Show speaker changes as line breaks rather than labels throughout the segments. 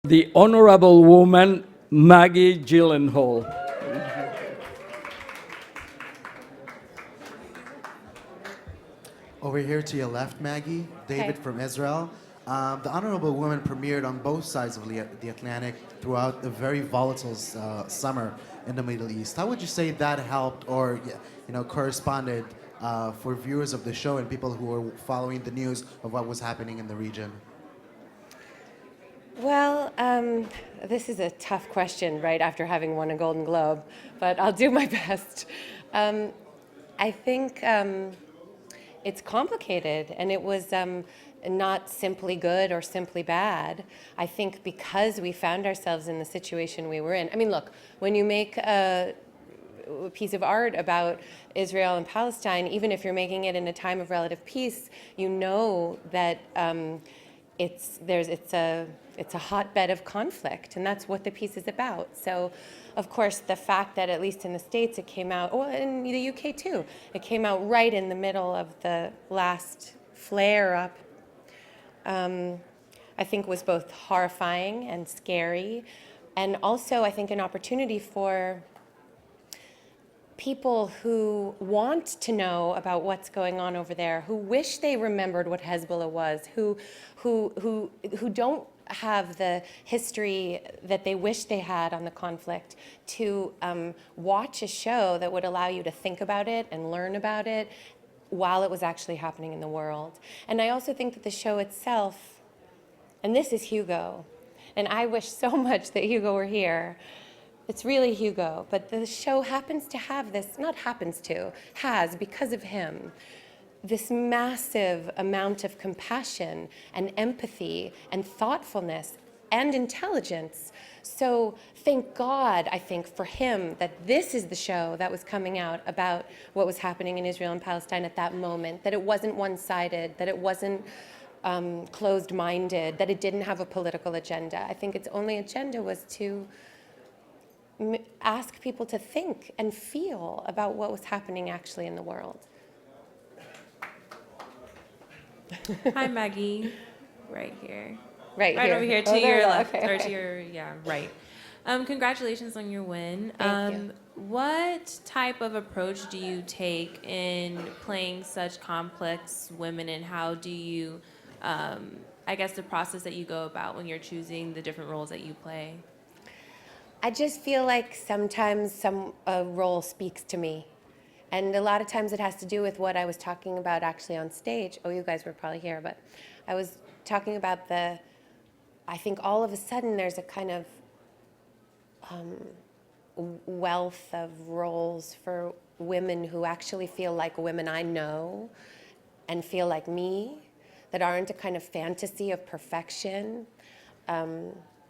The Honorable Woman, Maggie Gyllenhaal.
Over here to your left, Maggie, David
Hey.
from Israel. The Honorable Woman premiered on both sides of the Atlantic throughout a very volatile summer in the Middle East. How would you say that helped or corresponded for viewers of the show and people who were following the news of what was happening in the region?
Well, this is a tough question right after having won a Golden Globe, but I'll do my best. I think it's complicated, and it was not simply good or simply bad. I think because we found ourselves in the situation we were in. I mean, look, when you make a piece of art about Israel and Palestine, even if you're making it in a time of relative peace, you know that it's a hotbed of conflict, and that's what the piece is about. So, of course, the fact that at least in the States it came out, well, in the UK too, it came out right in the middle of the last flare-up, I think was both horrifying and scary, and also I think an opportunity for people who want to know about what's going on over there, who wish they remembered what Hezbollah was, who don't have the history that they wish they had on the conflict, to watch a show that would allow you to think about it and learn about it while it was actually happening in the world. And I also think that the show itself, and this is Hugo, and I wish so much that Hugo were here. It's really Hugo, but the show happens to have this, not happens to, has, because of him, this massive amount of compassion and empathy and thoughtfulness and intelligence. So thank God, I think, for him that this is the show that was coming out about what was happening in Israel and Palestine at that moment, that it wasn't one-sided, that it wasn't closed-minded, that it didn't have a political agenda. I think its only agenda was to ask people to think and feel about what was happening actually in the world.
Hi, Maggie. Right here.
Right
Right
here.
over here to
Oh, there
your
you go.
left.
Okay,
Or
okay.
to your, yeah, right. Congratulations on your win.
Thank you.
What type of approach do you take in playing such complex women, and how do you, I guess, the process that you go about when you're choosing the different roles that you play?
I just feel like sometimes a role speaks to me. And a lot of times it has to do with what I was talking about actually on stage. Oh, you guys were probably here, but I was talking about I think all of a sudden there's a kind of wealth of roles for women who actually feel like women I know and feel like me, that aren't a kind of fantasy of perfection,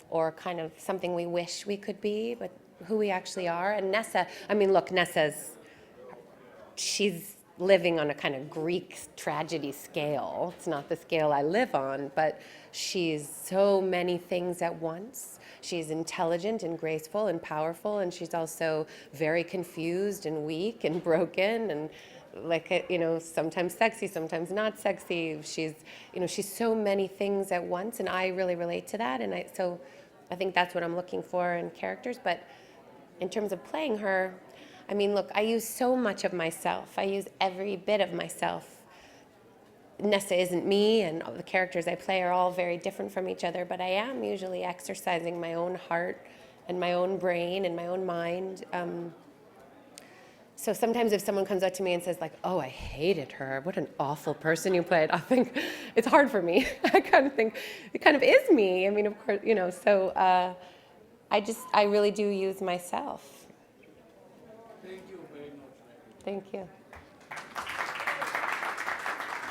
or kind of something we wish we could be, but who we actually are. And Nessa, I mean, look, she's living on a kind of Greek tragedy scale. It's not the scale I live on, but she's so many things at once. She's intelligent and graceful and powerful, and she's also very confused and weak and broken and sometimes sexy, sometimes not sexy. She's so many things at once, and I really relate to that. And so I think that's what I'm looking for in characters. But in terms of playing her, I mean, look, I use so much of myself. I use every bit of myself. Nessa isn't me, and all the characters I play are all very different from each other, but I am usually exercising my own heart and my own brain and my own mind. So sometimes if someone comes up to me and says, like, oh, I hated her, what an awful person you played, I think it's hard for me. I kind of think it kind of is me. I mean, of course, so I really do use myself.
Thank you very much.
Thank you.